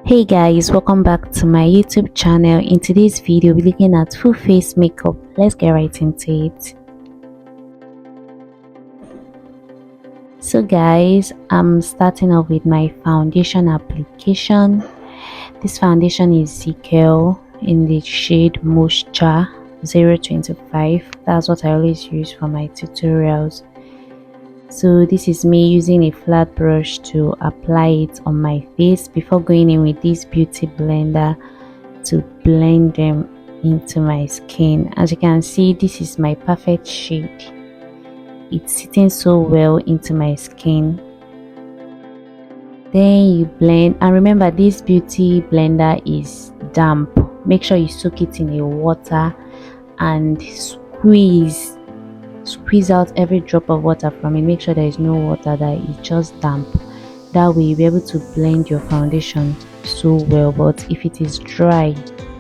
Hey guys, welcome back to my YouTube channel. In today's video we're looking at full face makeup. Let's get right into it. So guys, I'm starting off with my foundation application. This foundation is Zickel in the shade Moisture 025. That's what I always use for my tutorials. So this is me using a flat brush to apply it on my face before going in with this beauty blender to blend them into my skin. As you can see, this is my perfect shade. It's sitting so well into my skin. Then you blend, and remember this beauty blender is damp. Make sure you soak it in a water and squeeze out every drop of water from it. Make sure there is no water, that it's just damp. That way you'll be able to blend your foundation so well, but if it is dry,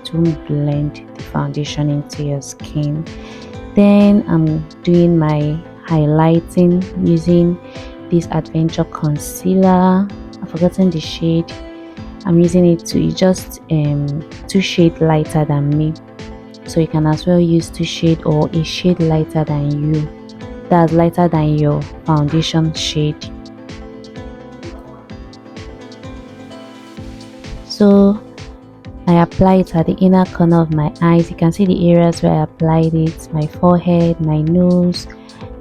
don't blend the foundation into your skin. Then I'm doing my highlighting using this Adventure concealer. I've forgotten the shade. I'm using it to, it's just 2 shades lighter than me, so you can as well use 2 shades or a shade lighter than you, that's lighter than your foundation shade. So I apply it at the inner corner of my eyes. You can see the areas where I applied it: my forehead, my nose,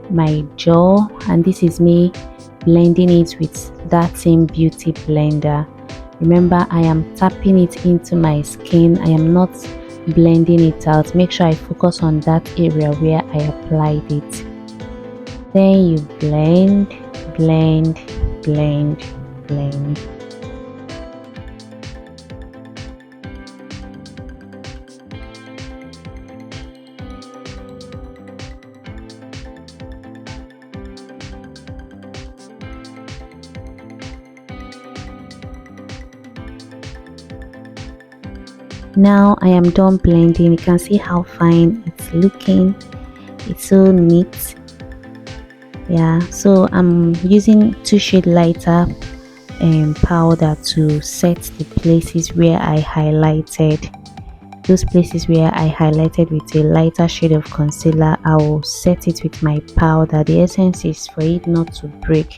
my jaw. And this is me blending it with that same beauty blender. Remember, I am tapping it into my skin. I am not blending it out. Make sure I focus on that area where I applied it. Then you blend, blend, blend, blend. Now I am done blending. You can see how fine it's looking. It's so neat. Yeah, so I'm using 2 shade lighter powder to set the places where I highlighted. Those places where I highlighted with a lighter shade of concealer, I will set it with my powder. The essence is for it not to break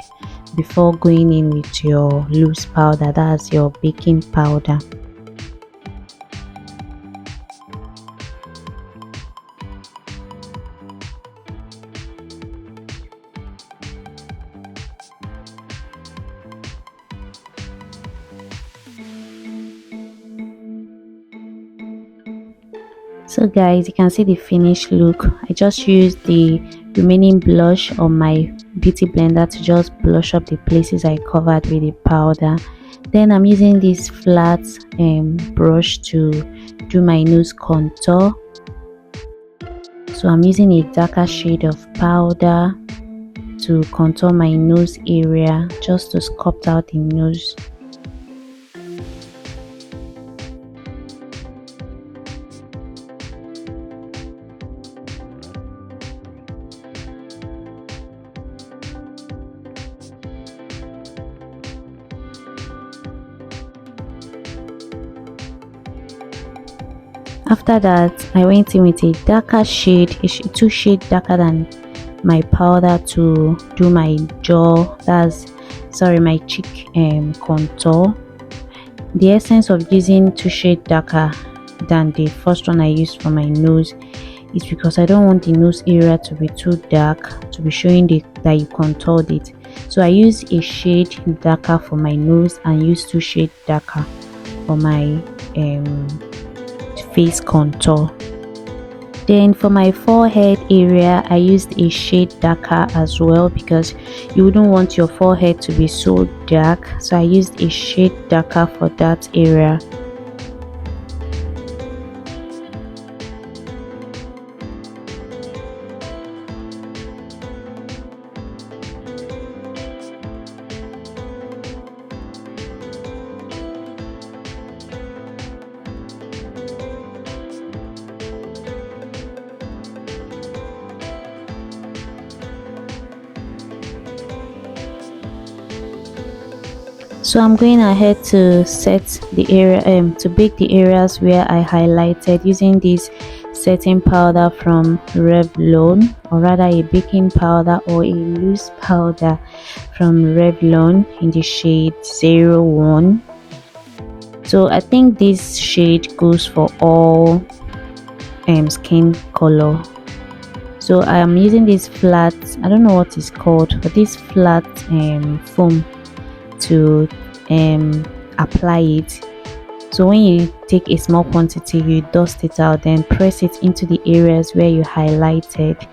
before going in with your loose powder, that's your baking powder. So guys, you can see the finished look. I just used the remaining blush on my beauty blender to just blush up the places I covered with the powder. Then I'm using this flat brush to do my nose contour. So I'm using a darker shade of powder to contour my nose area, just to sculpt out the nose. After that, I went in with a darker shade, 2 shades darker than my powder, to do my jaw, my cheek contour. The essence of using 2 shades darker than the first one I used for my nose is because I don't want the nose area to be too dark, to be showing that you contoured it. So I use a shade darker for my nose and use 2 shades darker for my face contour. Then for my forehead area, I used a shade darker as well, because you wouldn't want your forehead to be so dark, so I used a shade darker for that area. So I'm going ahead to set the area to bake the areas where I highlighted using this setting powder from Revlon, or rather a baking powder or a loose powder from Revlon in the shade 01. So I think this shade goes for all skin color. So I am using this flat, I don't know what it's called, but this flat foam to apply it. So when you take a small quantity, you dust it out, then press it into the areas where you highlighted.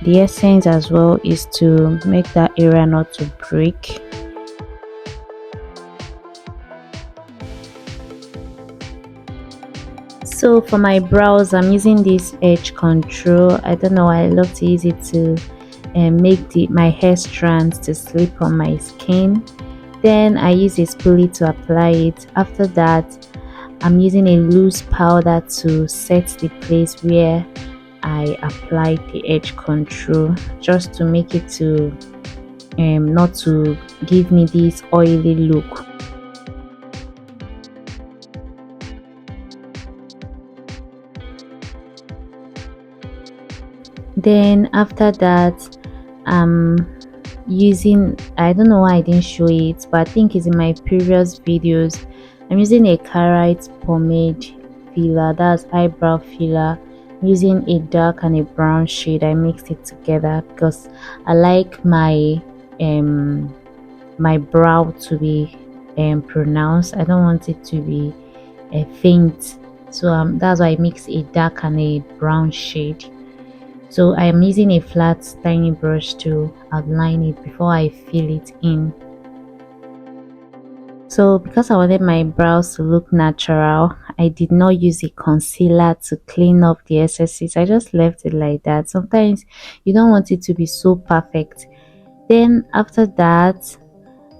The essence as well is to make that area not to break. So for my brows, I'm using this edge control. I don't know, I love to use it to make my hair strands to slip on my skin. Then I use a spoolie to apply it. After that, I'm using a loose powder to set the place where I applied the edge control, just to make it to not to give me this oily look. Then after that, using, I don't know why I didn't show it, but I think it's in my previous videos, I'm using a carrot pomade filler, that's eyebrow filler, using a dark and a brown shade. I mixed it together because I like my my brow to be pronounced. I don't want it to be faint, so that's why I mix a dark and a brown shade. So I am using a flat tiny brush to outline it before I fill it in. So because I wanted my brows to look natural, I did not use a concealer to clean up the excesses. I just left it like that. Sometimes you don't want it to be so perfect. Then after that,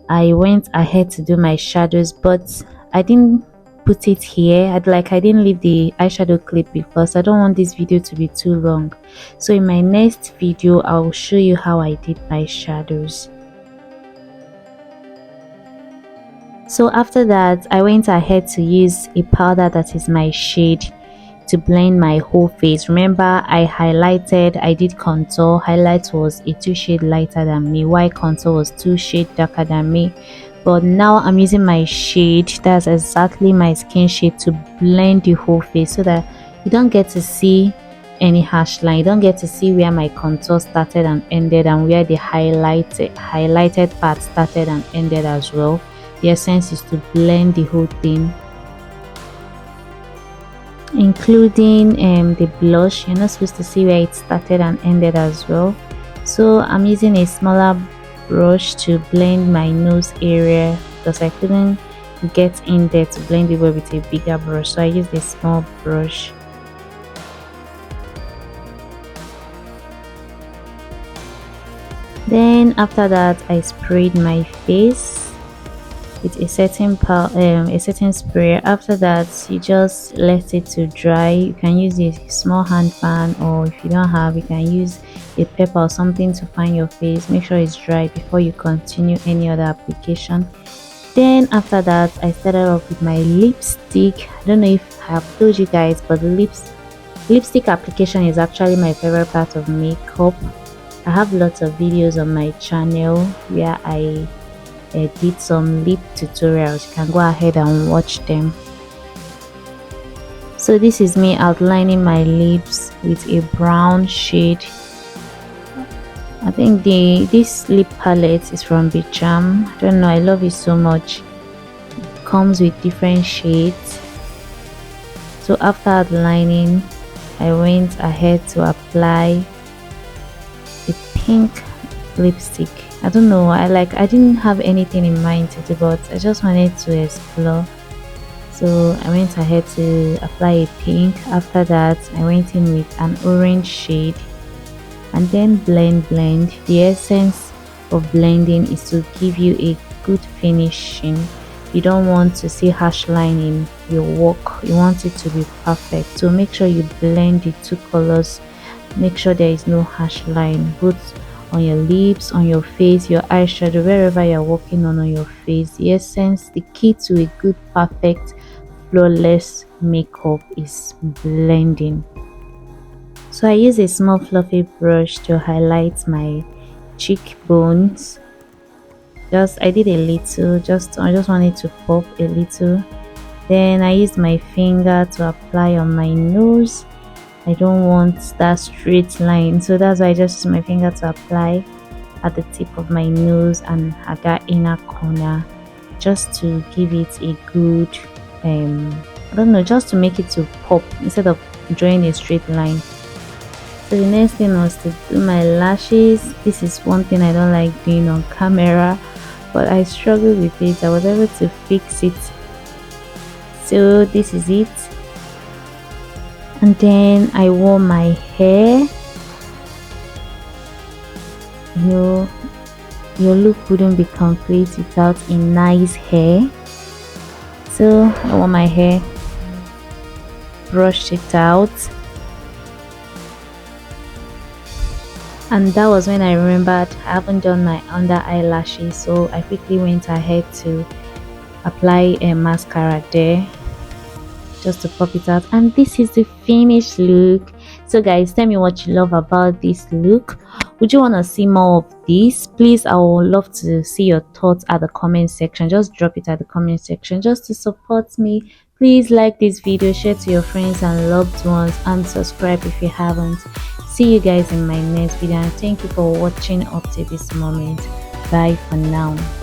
I went ahead to do my shadows, but I didn't put it here. I didn't leave the eyeshadow clip because I don't want this video to be too long. So in my next video, I'll show you how I did my shadows. So after that, I went ahead to use a powder that is my shade to blend my whole face. Remember, I highlighted, I did contour. Highlight was a 2 shade lighter than me, while contour was 2 shade darker than me. But now I'm using my shade, that's exactly my skin shade, to blend the whole face so that you don't get to see any harsh line. You don't get to see where my contour started and ended, and where the highlighted part started and ended as well. The essence is to blend the whole thing, including the blush. You're not supposed to see where it started and ended as well. So I'm using a smaller brush to blend my nose area because I couldn't get in there to blend it well with a bigger brush, so I used a small brush. Then after that, I sprayed my face with a setting spray. After that, you just let it to dry. You can use a small hand fan, or if you don't have, you can use a pepper or something to fan your face. Make sure it's dry before you continue any other application. Then after that, I started off with my lipstick. I don't know if I have told you guys, but lipstick application is actually my favorite part of makeup. I have lots of videos on my channel where I did some lip tutorials. You can go ahead and watch them. So this is me outlining my lips with a brown shade. I think this lip palette is from Bicham. I don't know, I love it so much. It comes with different shades. So after outlining, I went ahead to apply a pink lipstick. I don't know, I didn't have anything in mind to do, but I just wanted to explore. So I went ahead to apply a pink. After that, I went in with an orange shade and then blend. The essence of blending is to give you a good finishing. You don't want to see harsh line in your work. You want it to be perfect. So make sure you blend the two colors. Make sure there is no harsh line both on your lips, on your face, your eyeshadow, wherever you're working on your face. The essence, the key to a good, perfect, flawless makeup is blending. So I use a small fluffy brush to highlight my cheekbones. I did a little, I just wanted to pop a little. Then I used my finger to apply on my nose. I don't want that straight line, so that's why I just use my finger to apply at the tip of my nose and at that inner corner, just to give it a good I don't know, just to make it to pop instead of drawing a straight line. So the next thing was to do my lashes. This is one thing I don't like doing on camera, but I struggled with it. I was able to fix it. So this is it. And then I wore my hair. You know, your look wouldn't be complete without a nice hair. So I wore my hair, brushed it out, and that was when I remembered I haven't done my under eyelashes, so I quickly went ahead to apply a mascara there just to pop it out. And this is the finished look. So guys, tell me what you love about this look. Would you want to see more of this? Please, I would love to see your thoughts at the comment section. Just drop it at the comment section just to support me. Please like this video, share to your friends and loved ones, and subscribe if you haven't. See you guys in my next video, and thank you for watching up to this moment. Bye for now.